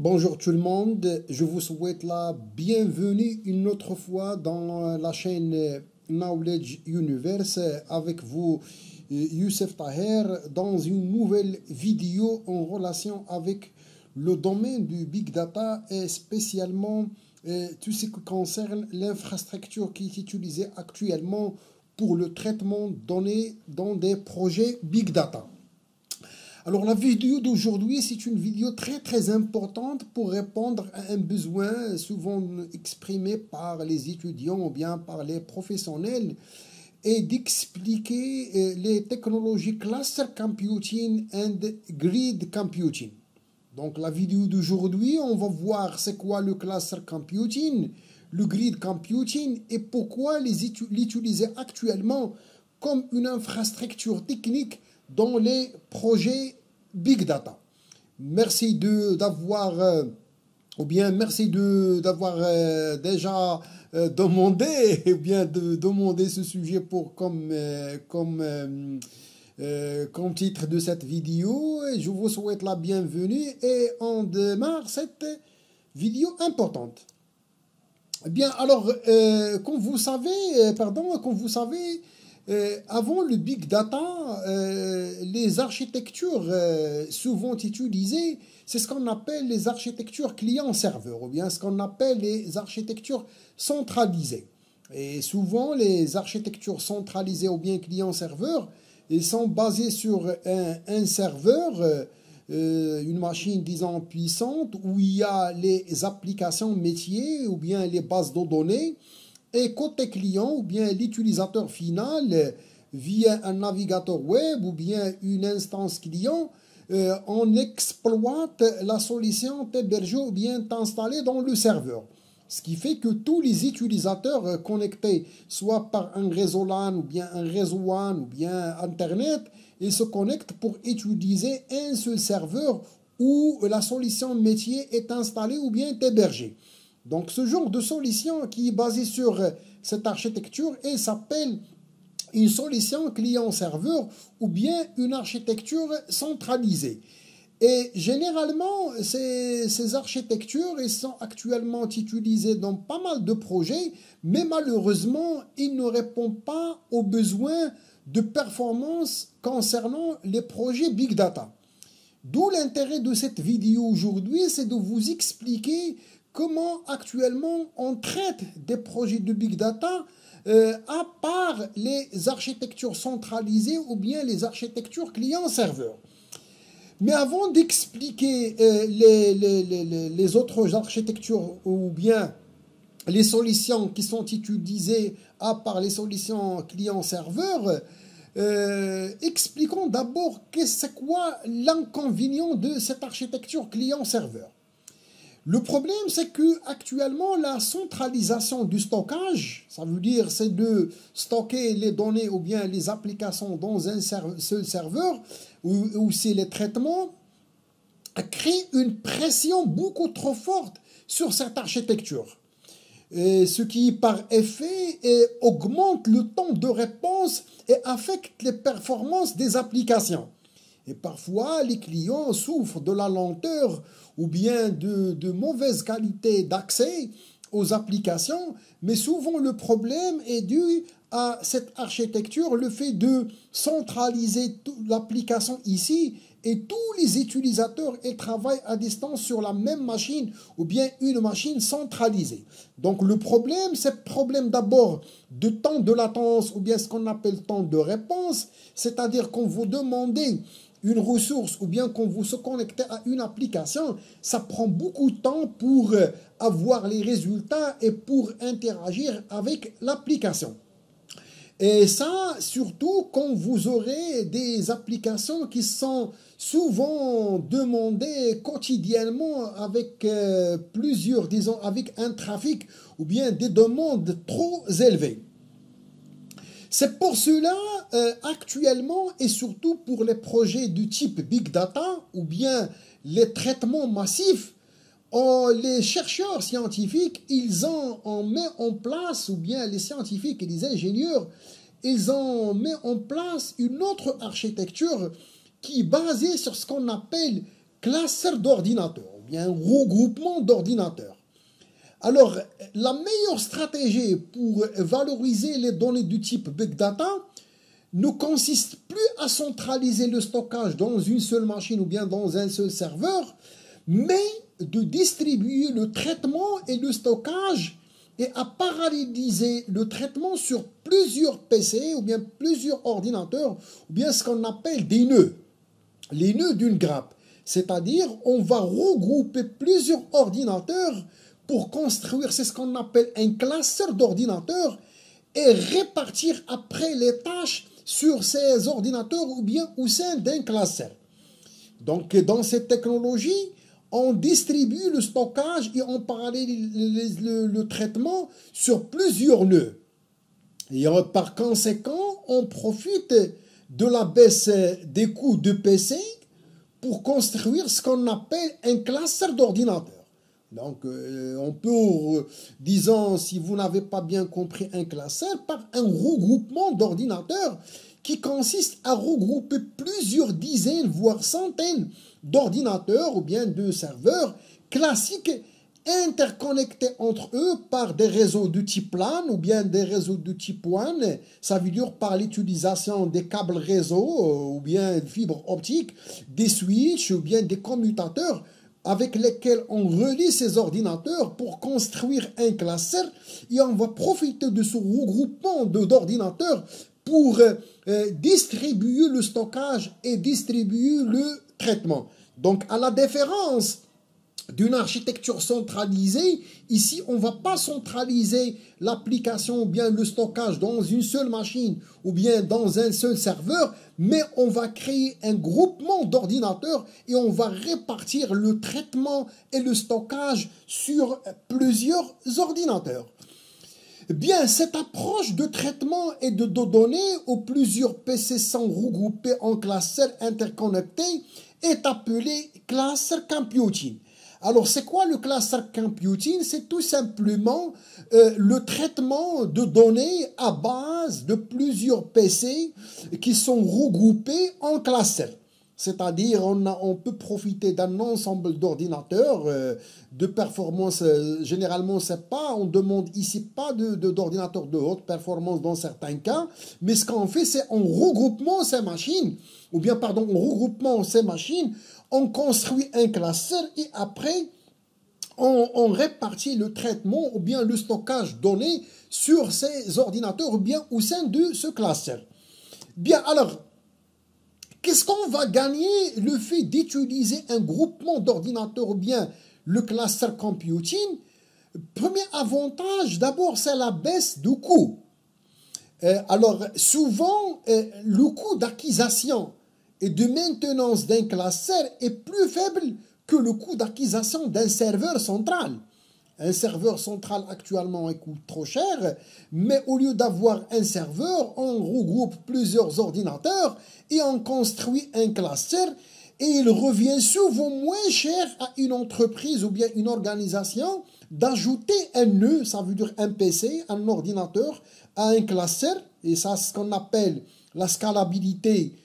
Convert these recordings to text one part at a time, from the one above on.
Bonjour tout le monde, je vous souhaite la bienvenue une autre fois dans la chaîne Knowledge Universe avec vous Youssef Taher dans une nouvelle vidéo en relation avec le domaine du Big Data et spécialement tout ce qui concerne l'infrastructure qui est utilisée actuellement pour le traitement de données dans des projets Big Data. Alors la vidéo d'aujourd'hui, c'est une vidéo très importante pour répondre à un besoin souvent exprimé par les étudiants ou bien par les professionnels et d'expliquer les technologies cluster computing and grid computing. Donc la vidéo d'aujourd'hui, on va voir c'est quoi le cluster computing, le grid computing et pourquoi l'utiliser actuellement comme une infrastructure technique dans les projets Big Data. Merci d'avoir déjà demandé ou bien de demander ce sujet pour comme titre de cette vidéo. Je vous souhaite la bienvenue et on démarre cette vidéo importante. Eh bien, alors, comme vous savez, avant le Big Data, les architectures souvent utilisées, c'est ce qu'on appelle les architectures client-serveur, ou bien ce qu'on appelle les architectures centralisées. Et souvent, les architectures centralisées ou bien client-serveur, ils sont basées sur un serveur, une machine, disons, puissante, où il y a les applications métiers ou bien les bases de données. Et côté client, ou bien l'utilisateur final, via un navigateur web ou bien une instance client, on exploite la solution hébergée ou bien installée dans le serveur. Ce qui fait que tous les utilisateurs connectés, soit par un réseau LAN ou bien un réseau WAN ou bien Internet, ils se connectent pour utiliser un seul serveur où la solution métier est installée ou bien est hébergée. Donc ce genre de solution qui est basée sur cette architecture, elle s'appelle une solution client-serveur ou bien une architecture centralisée. Et généralement, ces architectures elles sont actuellement utilisées dans pas mal de projets, mais malheureusement, ils ne répondent pas aux besoins de performance concernant les projets Big Data. D'où l'intérêt de cette vidéo aujourd'hui, c'est de vous expliquer comment actuellement on traite des projets de Big Data à part les architectures centralisées ou bien les architectures client-serveur. Mais avant d'expliquer les autres architectures ou bien les solutions qui sont utilisées à part les solutions client-serveur, expliquons d'abord c'est quoi l'inconvénient de cette architecture client-serveur. Le problème, c'est que actuellement la centralisation du stockage, ça veut dire c'est de stocker les données ou bien les applications dans un seul serveur, ou c'est les traitements, crée une pression beaucoup trop forte sur cette architecture. Et ce qui, par effet, augmente le temps de réponse et affecte les performances des applications. Et parfois, les clients souffrent de la lenteur ou bien de mauvaise qualité d'accès aux applications, mais souvent le problème est dû à cette architecture, le fait de centraliser l'application ici et tous les utilisateurs travaillent à distance sur la même machine ou bien une machine centralisée. Donc le problème, c'est le problème d'abord de temps de latence ou bien ce qu'on appelle temps de réponse, c'est-à-dire quand vous demandez une ressource ou bien quand vous se connectez à une application, ça prend beaucoup de temps pour avoir les résultats et pour interagir avec l'application. Et ça, surtout quand vous aurez des applications qui sont souvent demandées quotidiennement avec avec un trafic ou bien des demandes trop élevées. C'est pour cela, actuellement, et surtout pour les projets du type Big Data ou bien les traitements massifs, les chercheurs scientifiques, ils ont mis en place, ou bien les scientifiques et les ingénieurs, ils ont mis en place une autre architecture qui est basée sur ce qu'on appelle cluster d'ordinateurs. bien un regroupement d'ordinateurs. Alors, la meilleure stratégie pour valoriser les données du type Big Data ne consiste plus à centraliser le stockage dans une seule machine ou bien dans un seul serveur, mais de distribuer le traitement et le stockage et à paralléliser le traitement sur plusieurs PC ou bien plusieurs ordinateurs ou bien ce qu'on appelle des nœuds, les nœuds d'une grappe. C'est-à-dire, on va regrouper plusieurs ordinateurs pour construire, c'est ce qu'on appelle un classeur d'ordinateurs et répartir après les tâches sur ces ordinateurs ou bien au sein d'un classeur. Donc, dans cette technologie, on distribue le stockage et on parallélise le traitement sur plusieurs nœuds. Et par conséquent, on profite de la baisse des coûts de PC pour construire ce qu'on appelle un classeur d'ordinateurs. Donc, on peut, disons, si vous n'avez pas bien compris un classeur, par un regroupement d'ordinateurs qui consiste à regrouper plusieurs dizaines, voire centaines d'ordinateurs ou bien de serveurs classiques interconnectés entre eux par des réseaux de type LAN ou bien des réseaux de type WAN. Ça veut dire par l'utilisation des câbles réseau ou bien fibres optiques, des switches ou bien des commutateurs avec lesquels on relie ces ordinateurs pour construire un classeur et on va profiter de ce regroupement d'ordinateurs pour distribuer le stockage et distribuer le traitement. Donc, à la différence d'une architecture centralisée, ici, on ne va pas centraliser l'application ou bien le stockage dans une seule machine ou bien dans un seul serveur, mais on va créer un groupement d'ordinateurs et on va répartir le traitement et le stockage sur plusieurs ordinateurs. Bien, cette approche de traitement et de données où plusieurs PC sont regroupés en classeurs interconnectés est appelée cluster computing. Alors, c'est quoi le cluster computing? C'est tout simplement le traitement de données à base de plusieurs PC qui sont regroupés en clusters. C'est-à-dire, on peut profiter d'un ensemble d'ordinateurs de performance. Généralement, on demande ici pas d'ordinateurs de haute performance dans certains cas, mais ce qu'on fait, c'est en regroupement ces machines, ou bien, pardon, en regroupement ces machines, on construit un classeur et après, on répartit le traitement ou bien le stockage donné sur ces ordinateurs ou bien au sein de ce classeur. Bien, alors, qu'est-ce qu'on va gagner le fait d'utiliser un groupement d'ordinateurs ou bien le cluster computing? Premier avantage, d'abord, c'est la baisse du coût. Alors, souvent, le coût d'acquisition et de maintenance d'un classeur est plus faible que le coût d'acquisition d'un serveur central. Un serveur central actuellement il coûte trop cher, mais au lieu d'avoir un serveur, on regroupe plusieurs ordinateurs et on construit un cluster et il revient souvent moins cher à une entreprise ou bien une organisation d'ajouter un nœud, ça veut dire un PC, un ordinateur, à un cluster, et ça c'est ce qu'on appelle la scalabilité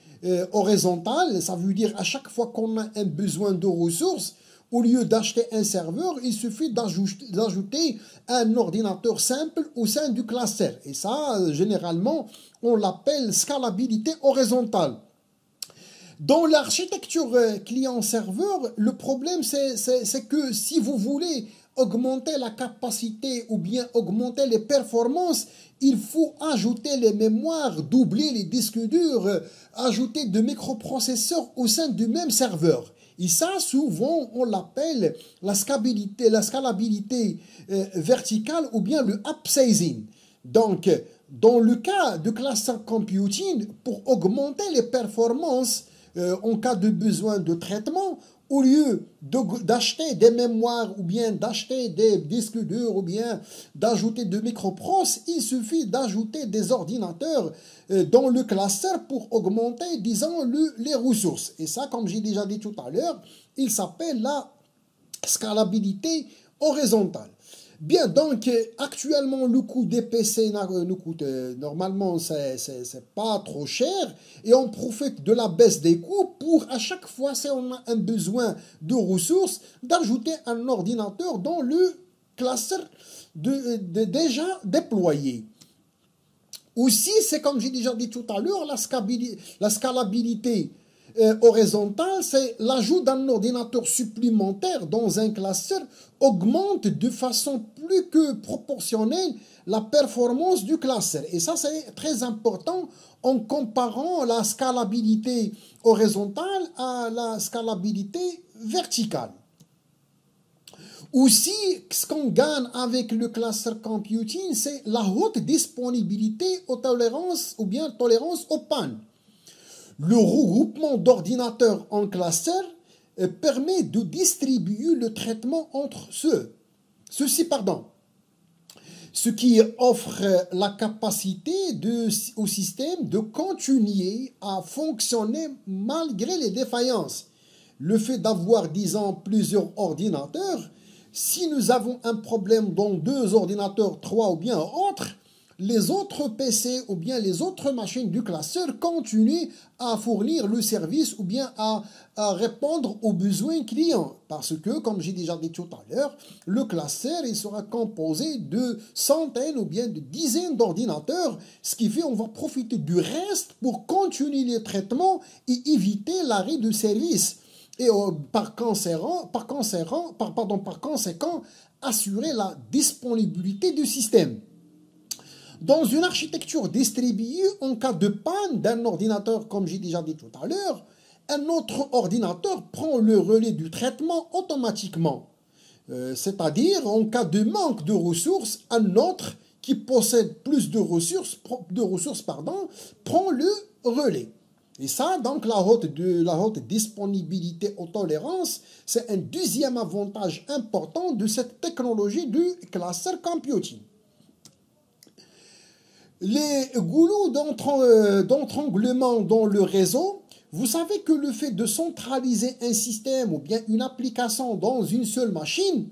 horizontale, ça veut dire à chaque fois qu'on a un besoin de ressources, au lieu d'acheter un serveur, il suffit d'ajouter un ordinateur simple au sein du cluster. Et ça, généralement, on l'appelle scalabilité horizontale. Dans l'architecture client-serveur, le problème, c'est que si vous voulez augmenter la capacité ou bien augmenter les performances, il faut ajouter les mémoires, doubler les disques durs, ajouter de microprocesseurs au sein du même serveur. Et ça, souvent, on l'appelle la scalabilité verticale ou bien le upsizing. Donc, dans le cas de cluster computing, pour augmenter les performances en cas de besoin de traitement, au lieu d'acheter des mémoires ou bien d'acheter des disques durs ou bien d'ajouter de microprocesseurs, il suffit d'ajouter des ordinateurs dans le cluster pour augmenter, disons, les ressources. Et ça, comme j'ai déjà dit tout à l'heure, il s'appelle la scalabilité horizontale. Bien, donc, actuellement, le coût des PC nous coûte, normalement, c'est pas trop cher. Et on profite de la baisse des coûts pour, à chaque fois, si on a un besoin de ressources, d'ajouter un ordinateur dans le cluster déjà déployé. Aussi, c'est comme j'ai déjà dit tout à l'heure, la scalabilité horizontale, c'est l'ajout d'un ordinateur supplémentaire dans un cluster augmente de façon plus que proportionnelle la performance du cluster. Et ça, c'est très important en comparant la scalabilité horizontale à la scalabilité verticale. Aussi, ce qu'on gagne avec le cluster computing, c'est la haute disponibilité aux tolérances ou bien tolérance aux pannes. Le regroupement d'ordinateurs en cluster permet de distribuer le traitement entre ceux-ci, ce qui offre la capacité au système de continuer à fonctionner malgré les défaillances. Le fait d'avoir, disons, plusieurs ordinateurs, si nous avons un problème dans 2 ordinateurs, 3 ou bien autres, les autres PC ou bien les autres machines du cluster continuent à fournir le service ou bien à répondre aux besoins clients. Parce que, comme j'ai déjà dit tout à l'heure, le cluster il sera composé de centaines ou bien de dizaines d'ordinateurs, ce qui fait qu'on va profiter du reste pour continuer les traitements et éviter l'arrêt de service. Et par conséquent, assurer la disponibilité du système. Dans une architecture distribuée, en cas de panne d'un ordinateur, comme j'ai déjà dit tout à l'heure, un autre ordinateur prend le relais du traitement automatiquement. C'est-à-dire, en cas de manque de ressources, un autre qui possède plus de ressources prend le relais. Et ça, donc, la haute disponibilité aux tolérances, c'est un deuxième avantage important de cette technologie du cluster computing. Les goulots d'entranglement dans le réseau, vous savez que le fait de centraliser un système ou bien une application dans une seule machine,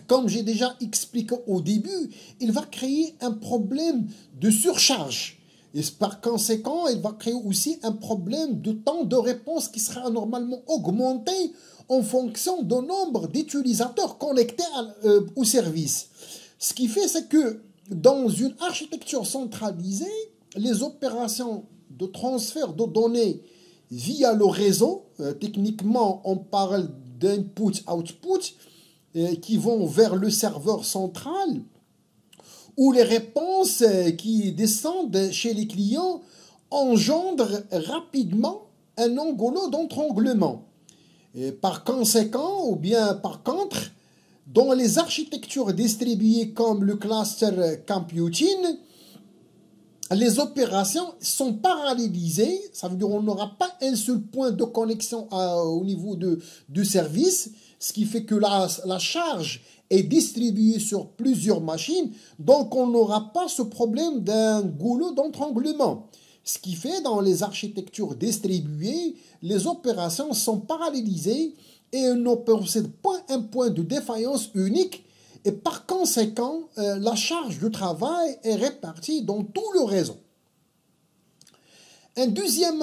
comme j'ai déjà expliqué au début, il va créer un problème de surcharge. Et par conséquent, il va créer aussi un problème de temps de réponse qui sera normalement augmenté en fonction du nombre d'utilisateurs connectés au service. Ce qui fait, c'est que dans une architecture centralisée, les opérations de transfert de données via le réseau, techniquement on parle d'input-output, qui vont vers le serveur central, où les réponses qui descendent chez les clients engendrent rapidement un goulot d'entranglement. Par conséquent, ou bien par contre, dans les architectures distribuées comme le cluster computing, les opérations sont parallélisées, ça veut dire qu'on n'aura pas un seul point de connexion au niveau du service, ce qui fait que la charge est distribuée sur plusieurs machines, donc on n'aura pas ce problème d'un goulot d'entranglement. Ce qui fait, dans les architectures distribuées, les opérations sont parallélisées et ne possèdent pas un point de défaillance unique, et par conséquent, la charge de travail est répartie dans tout le réseau. Un deuxième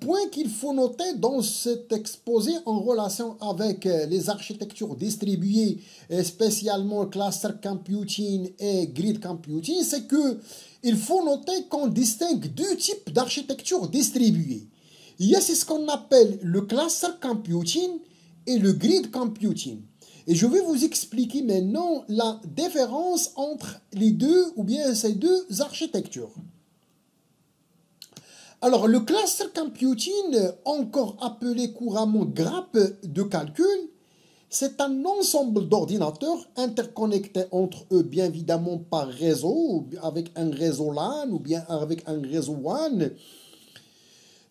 point qu'il faut noter dans cet exposé en relation avec les architectures distribuées, spécialement cluster computing et grid computing, c'est qu'il faut noter qu'on distingue 2 types d'architectures distribuées. Il y a ce qu'on appelle le cluster computing et le grid computing. Et je vais vous expliquer maintenant la différence entre les deux, ou bien ces 2 architectures. Alors, le cluster computing, encore appelé couramment grappe de calcul, c'est un ensemble d'ordinateurs interconnectés entre eux, bien évidemment par réseau, avec un réseau LAN ou bien avec un réseau WAN,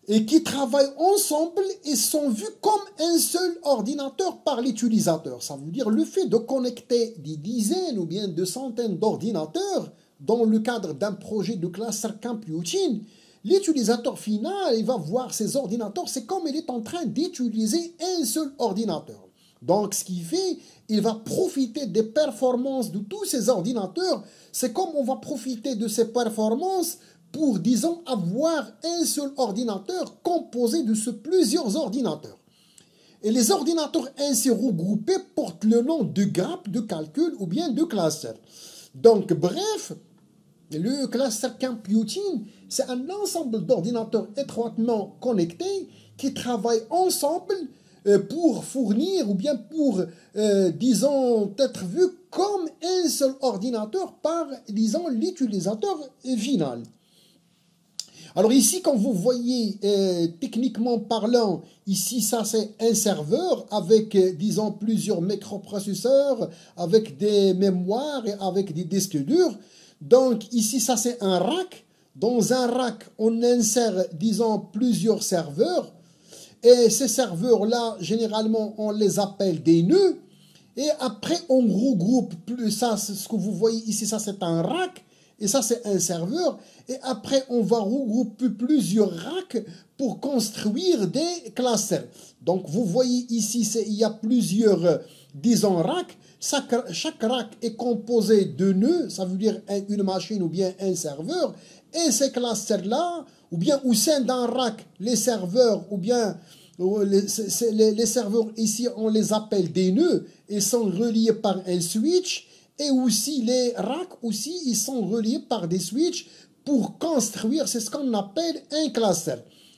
et qui travaillent ensemble et sont vus comme un seul ordinateur par l'utilisateur. Ça veut dire le fait de connecter des dizaines ou bien de centaines d'ordinateurs dans le cadre d'un projet de cluster computing, l'utilisateur final il va voir ces ordinateurs, c'est comme il est en train d'utiliser un seul ordinateur. Donc, ce qui fait, il va profiter des performances de tous ces ordinateurs. C'est comme on va profiter de ces performances pour, disons, avoir un seul ordinateur composé de plusieurs ordinateurs. Et les ordinateurs ainsi regroupés portent le nom de grappe de calcul ou bien de cluster. Donc, bref, le cluster computing, c'est un ensemble d'ordinateurs étroitement connectés qui travaillent ensemble pour fournir ou bien pour, disons, être vu comme un seul ordinateur par, disons, l'utilisateur final. Alors ici, quand vous voyez, techniquement parlant, ici, ça c'est un serveur avec, disons, plusieurs microprocesseurs, avec des mémoires et avec des disques durs. Donc ici, ça c'est un rack. Dans un rack, on insère, disons, plusieurs serveurs. Et ces serveurs-là, généralement, on les appelle des nœuds. Et après, on regroupe plus ça, ce que vous voyez ici, ça c'est un rack. Et ça, c'est un serveur. Et après, on va regrouper plusieurs racks pour construire des clusters. Donc, vous voyez ici, il y a plusieurs, disons, racks. Chaque rack est composé de nœuds, ça veut dire une machine ou bien un serveur. Et ces clusters-là, ou bien au sein d'un rack, les serveurs, ou bien les serveurs ici, on les appelle des nœuds. Ils sont reliés par un switch. Et aussi, les racks, aussi, ils sont reliés par des switches pour construire, c'est ce qu'on appelle un cluster.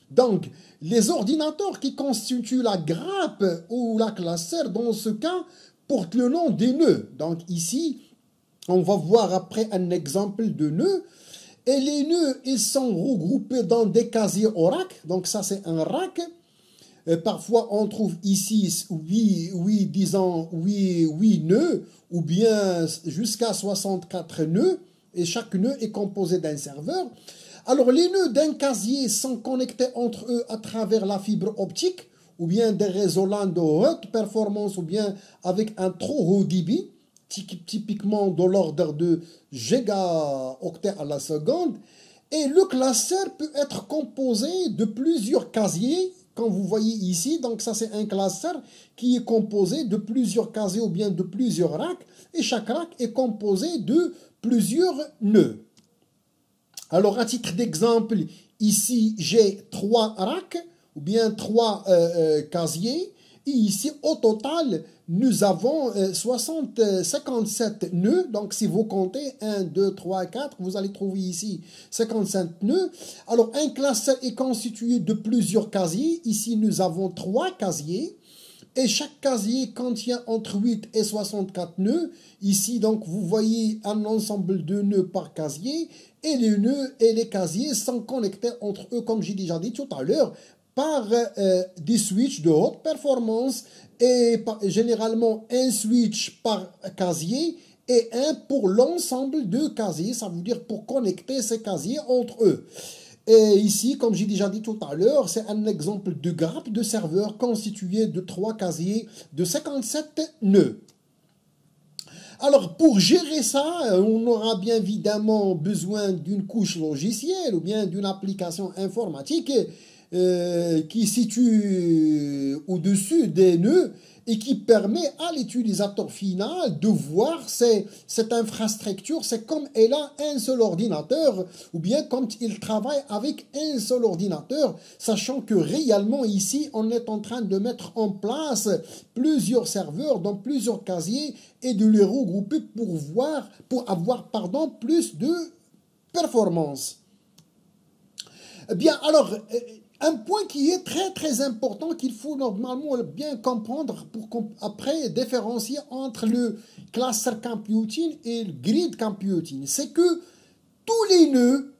Donc, les ordinateurs qui constituent la grappe ou la cluster, dans ce cas, portent le nom des nœuds. Donc, ici, on va voir après un exemple de nœud. Et les nœuds, ils sont regroupés dans des casiers au rack. Donc, ça, c'est un rack. Parfois, on trouve ici 8 nœuds ou bien jusqu'à 64 nœuds et chaque nœud est composé d'un serveur. Alors, les nœuds d'un casier sont connectés entre eux à travers la fibre optique ou bien des réseaux LAN de haute performance ou bien avec un trop haut débit, typiquement de l'ordre de gigaoctets à la seconde. Et le cluster peut être composé de plusieurs casiers. Comme vous voyez ici, donc ça c'est un cluster qui est composé de plusieurs casiers ou bien de plusieurs racks. Et chaque rack est composé de plusieurs nœuds. Alors à titre d'exemple, ici j'ai 3 racks ou bien 3 casiers. Et ici au total, nous avons 57 nœuds. Donc si vous comptez 1, 2, 3, 4, vous allez trouver ici 57 nœuds. Alors un cluster est constitué de plusieurs casiers. Ici nous avons 3 casiers. Et chaque casier contient entre 8 et 64 nœuds. Ici, donc, vous voyez un ensemble de nœuds par casier. Et les nœuds et les casiers sont connectés entre eux, comme j'ai déjà dit tout à l'heure, par des switches de haute performance. Et généralement, un switch par casier et un pour l'ensemble de casiers. Ça veut dire pour connecter ces casiers entre eux. Et ici, comme j'ai déjà dit tout à l'heure, c'est un exemple de grappe de serveur constitué de 3 casiers de 57 nœuds. Alors, pour gérer ça, on aura bien évidemment besoin d'une couche logicielle ou bien d'une application informatique qui situe au-dessus des nœuds et qui permet à l'utilisateur final de voir cette infrastructure, c'est comme elle a un seul ordinateur, ou bien quand il travaille avec un seul ordinateur, sachant que réellement ici, on est en train de mettre en place plusieurs serveurs dans plusieurs casiers et de les regrouper pour avoir plus de performance. Bien, alors, un point qui est très très important qu'il faut normalement bien comprendre pour après différencier entre le cluster computing et le grid computing, c'est que tous les nœuds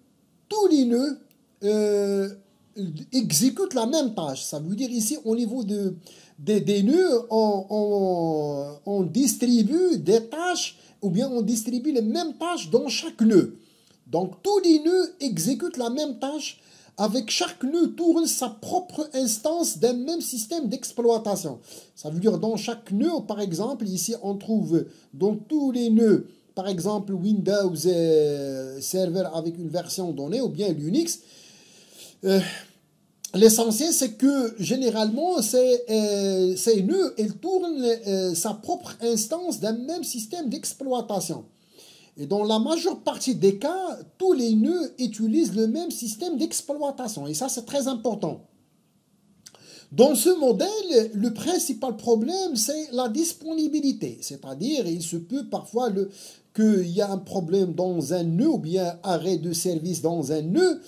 exécutent la même tâche. Ça veut dire ici au niveau des nœuds, on distribue des tâches ou bien on distribue les mêmes tâches dans chaque nœud. Donc tous les nœuds exécutent la même tâche. Avec chaque nœud tourne sa propre instance d'un même système d'exploitation. Ça veut dire dans chaque nœud, par exemple, ici on trouve dans tous les nœuds, par exemple Windows Server avec une version donnée ou bien Linux. l'essentiel, c'est que généralement, ces nœuds, ils tournent sa propre instance d'un même système d'exploitation. Et dans la majeure partie des cas, tous les nœuds utilisent le même système d'exploitation. Et ça, c'est très important. Dans ce modèle, le principal problème, c'est la disponibilité. C'est-à-dire, il se peut parfois qu'il y a un problème dans un nœud ou bien arrêt de service dans un nœud.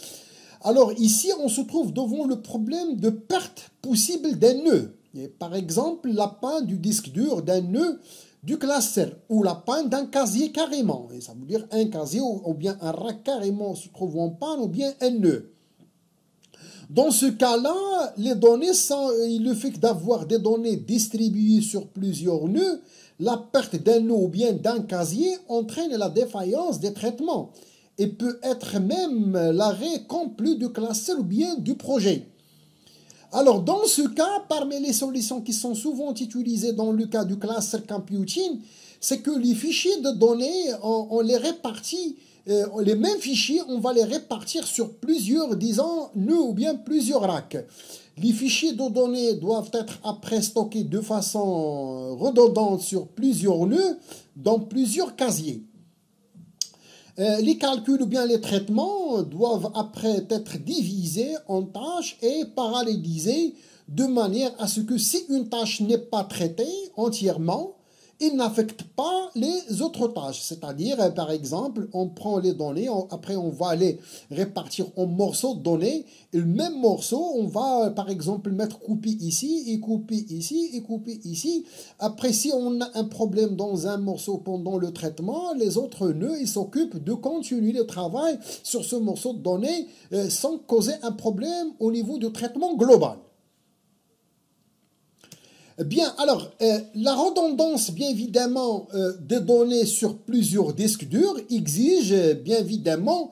Alors ici, on se trouve devant le problème de perte possible d'un nœud. Et par exemple, la panne du disque dur d'un nœud du cluster ou la panne d'un casier carrément. Et ça veut dire un casier ou bien un rack carrément se trouve en panne ou bien un nœud. Dans ce cas-là, les données le fait d'avoir des données distribuées sur plusieurs nœuds, la perte d'un nœud ou bien d'un casier entraîne la défaillance des traitements et peut être même l'arrêt complet du cluster ou bien du projet. Alors, dans ce cas, parmi les solutions qui sont souvent utilisées dans le cas du cluster computing, c'est que les fichiers de données, on les répartit, les mêmes fichiers, on va les répartir sur plusieurs, disons, nœuds ou bien plusieurs racks. Les fichiers de données doivent être après stockés de façon redondante sur plusieurs nœuds dans plusieurs casiers. Les calculs ou bien les traitements doivent après être divisés en tâches et parallélisés de manière à ce que si une tâche n'est pas traitée entièrement, il n'affecte pas les autres tâches. C'est-à-dire, par exemple, on prend les données, après on va les répartir en morceaux de données. Et le même morceau, on va, par exemple, mettre coupé ici, et coupé ici, et coupé ici. Après, si on a un problème dans un morceau pendant le traitement, les autres nœuds, ils s'occupent de continuer le travail sur ce morceau de données sans causer un problème au niveau du traitement global. Bien, alors, la redondance, bien évidemment, des données sur plusieurs disques durs exige, bien évidemment,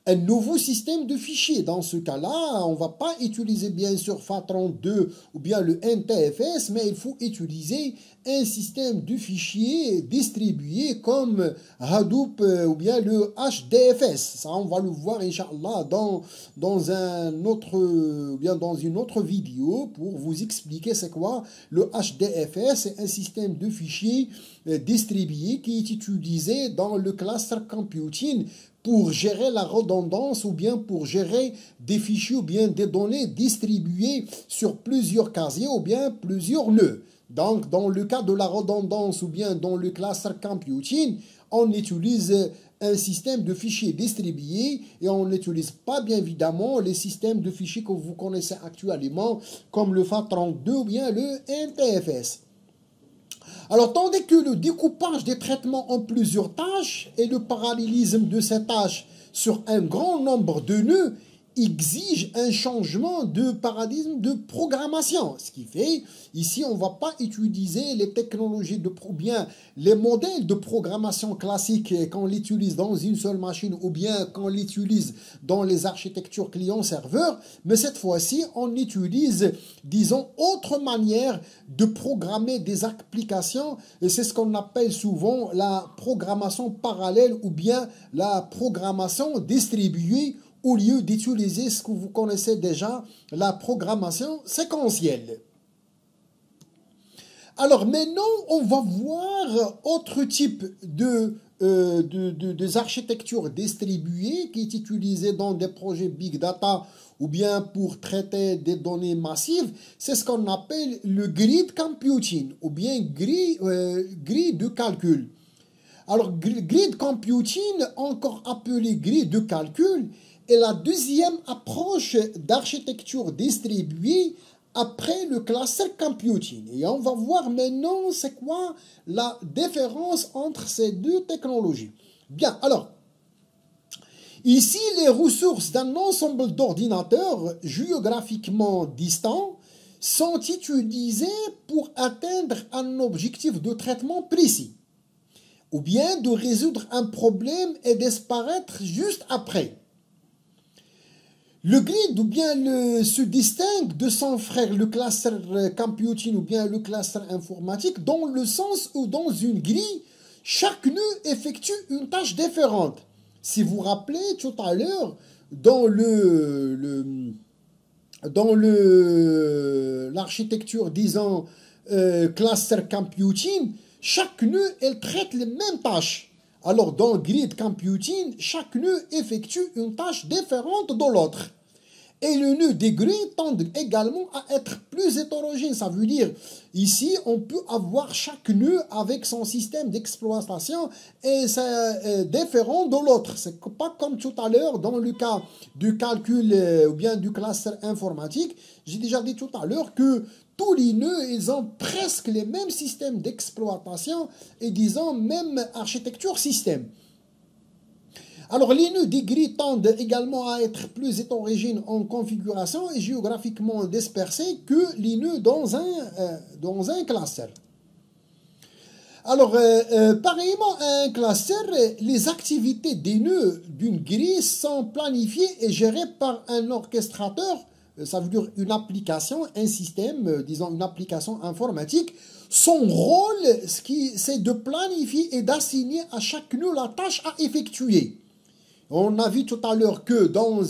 un nouveau système de fichiers. Dans ce cas-là, on ne va pas utiliser, bien sûr, FAT32 ou bien le NTFS, mais il faut utiliser un système de fichiers distribué comme Hadoop ou bien le HDFS. Ça, on va le voir, Inch'Allah, dans une autre vidéo pour vous expliquer c'est quoi le HDFS. C'est un système de fichiers distribué qui est utilisé dans le cluster computing pour gérer la redondance ou bien pour gérer des fichiers ou bien des données distribuées sur plusieurs casiers ou bien plusieurs nœuds. Donc, dans le cas de la redondance ou bien dans le cluster computing, on utilise un système de fichiers distribués et on n'utilise pas bien évidemment les systèmes de fichiers que vous connaissez actuellement comme le FAT32 ou bien le NTFS. Alors, tandis que le découpage des traitements en plusieurs tâches et le parallélisme de ces tâches sur un grand nombre de nœuds exige un changement de paradigme de programmation. Ce qui fait, ici, on ne va pas utiliser les technologies ou bien les modèles de programmation classiques qu'on l'utilise dans une seule machine ou bien qu'on l'utilise dans les architectures client-serveur, mais cette fois-ci, on utilise, disons, autre manière de programmer des applications et c'est ce qu'on appelle souvent la programmation parallèle ou bien la programmation distribuée au lieu d'utiliser ce que vous connaissez déjà, la programmation séquentielle. Alors maintenant, on va voir autre type des architectures distribuées qui est utilisée dans des projets Big Data ou bien pour traiter des données massives. C'est ce qu'on appelle le grid computing ou bien grille de calcul. Alors, grid computing, encore appelé grille de calcul, est la deuxième approche d'architecture distribuée après le cluster computing. Et on va voir maintenant c'est quoi la différence entre ces deux technologies. Bien, alors, ici, les ressources d'un ensemble d'ordinateurs géographiquement distants sont utilisées pour atteindre un objectif de traitement précis, ou bien de résoudre un problème et disparaître juste après. Le grid ou bien se distingue de son frère le cluster computing ou bien le cluster informatique dans le sens où dans une grille, chaque nœud effectue une tâche différente. Si vous vous rappelez tout à l'heure, dans le dans l'architecture, disons, cluster computing, chaque nœud, elle traite les mêmes tâches. Alors, dans grid computing, chaque nœud effectue une tâche différente de l'autre. Et le nœud des grilles tend également à être plus hétérogène. Ça veut dire, ici, on peut avoir chaque nœud avec son système d'exploitation et c'est différent de l'autre. C'est pas comme tout à l'heure dans le cas du calcul ou bien du cluster informatique. J'ai déjà dit tout à l'heure que tous les nœuds, ils ont presque les mêmes systèmes d'exploitation et disons même architecture système. Alors, les nœuds des grilles tendent également à être plus hétérogènes en configuration et géographiquement dispersés que les nœuds dans un cluster. Alors, pareillement à un cluster, les activités des nœuds d'une grille sont planifiées et gérées par un orchestrateur, ça veut dire une application, un système, disons une application informatique. Son rôle, c'est de planifier et d'assigner à chaque nœud la tâche à effectuer. On a vu tout à l'heure que dans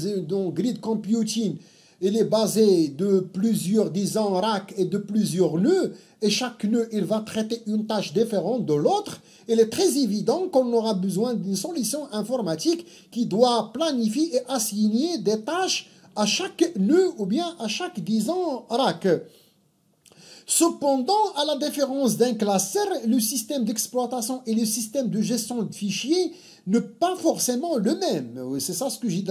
grid computing, il est basé de plusieurs, disons, racks et de plusieurs nœuds, et chaque nœud, il va traiter une tâche différente de l'autre. Il est très évident qu'on aura besoin d'une solution informatique qui doit planifier et assigner des tâches à chaque nœud ou bien à chaque, disons, rack. Cependant, à la différence d'un cluster, le système d'exploitation et le système de gestion de fichiers ne pas forcément le même. C'est ça ce que j'ai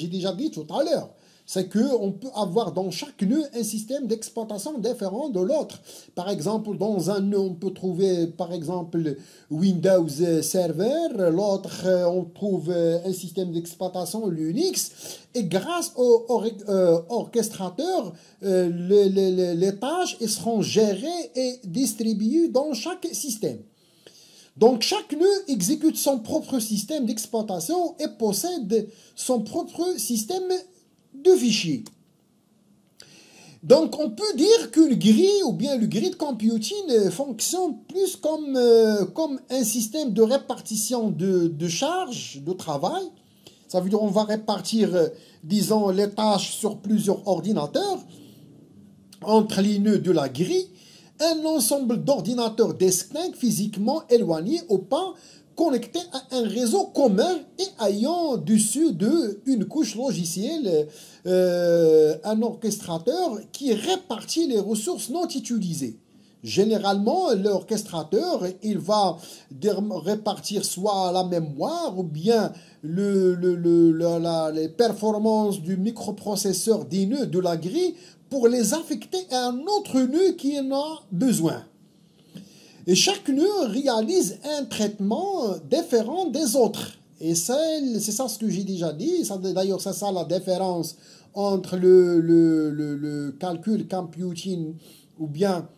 déjà dit tout à l'heure. C'est qu'on peut avoir dans chaque nœud un système d'exploitation différent de l'autre. Par exemple, dans un nœud, on peut trouver par exemple Windows Server, l'autre, on trouve un système d'exploitation Linux. Et grâce au orchestrateur, les tâches seront gérées et distribuées dans chaque système. Donc, chaque nœud exécute son propre système d'exploitation et possède son propre système de fichiers. Donc, on peut dire qu'une grille ou bien le grid computing fonctionne plus comme un système de répartition de charges, de travail. Ça veut dire qu'on va répartir, disons, les tâches sur plusieurs ordinateurs entre les nœuds de la grille. Un ensemble d'ordinateurs distincts physiquement éloignés ou pas connectés à un réseau commun et ayant dessus une couche logicielle, un orchestrateur qui répartit les ressources non utilisées. Généralement, l'orchestrateur, il va répartir soit la mémoire ou bien les performances du microprocesseur des nœuds de la grille pour les affecter à un autre nœud qui en a besoin. Et chaque nœud réalise un traitement différent des autres. Et c'est ça ce que j'ai déjà dit. D'ailleurs, c'est ça la différence entre le calcul computing ou bien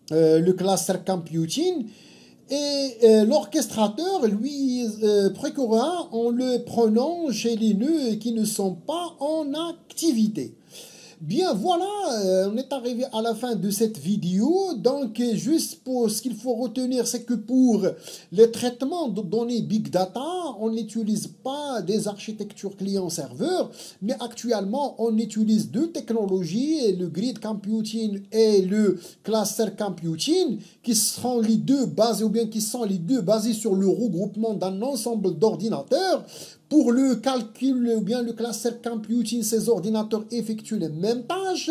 le cluster computing. Et l'orchestrateur, lui, procurera en le prenant chez les nœuds qui ne sont pas en activité. Bien voilà, on est arrivé à la fin de cette vidéo. Donc, juste pour ce qu'il faut retenir, c'est que pour les traitements de données Big Data, on n'utilise pas des architectures client-serveur, mais actuellement, on utilise deux technologies, le grid computing et le cluster computing, qui seront les deux basés, ou bien qui sont les deux basés sur le regroupement d'un ensemble d'ordinateurs. Pour le calcul ou bien le cluster computing, ces ordinateurs effectuent les mêmes tâches.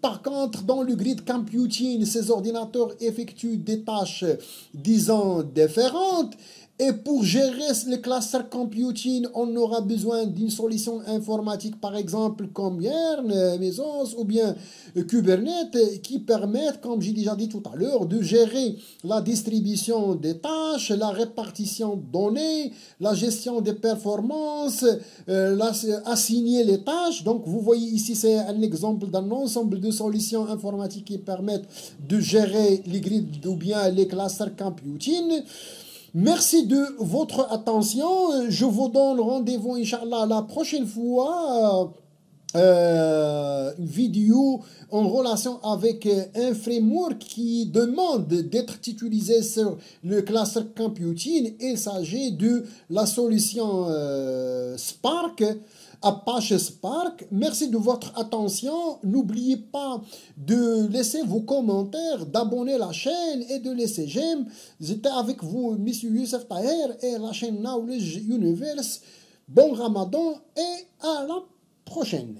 Par contre, dans le grid computing, ces ordinateurs effectuent des tâches, disons, différentes. Et pour gérer le cluster computing, on aura besoin d'une solution informatique, par exemple, comme Yarn, Mesos ou bien Kubernetes, qui permettent, comme j'ai déjà dit tout à l'heure, de gérer la distribution des tâches, la répartition de données, la gestion des performances, assigner les tâches. Donc, vous voyez ici, c'est un exemple d'un ensemble de solutions informatiques qui permettent de gérer les grids ou bien les clusters computing. Merci de votre attention. Je vous donne rendez-vous, Inch'Allah, la prochaine fois. Une vidéo en relation avec un framework qui demande d'être utilisé sur le cluster computing. Il s'agit de la solution Spark. Apache Spark. Merci de votre attention. N'oubliez pas de laisser vos commentaires, d'abonner la chaîne et de laisser j'aime. J'étais avec vous, Monsieur Youssef Taher et la chaîne Knowledge Universe. Bon Ramadan et à la prochaine.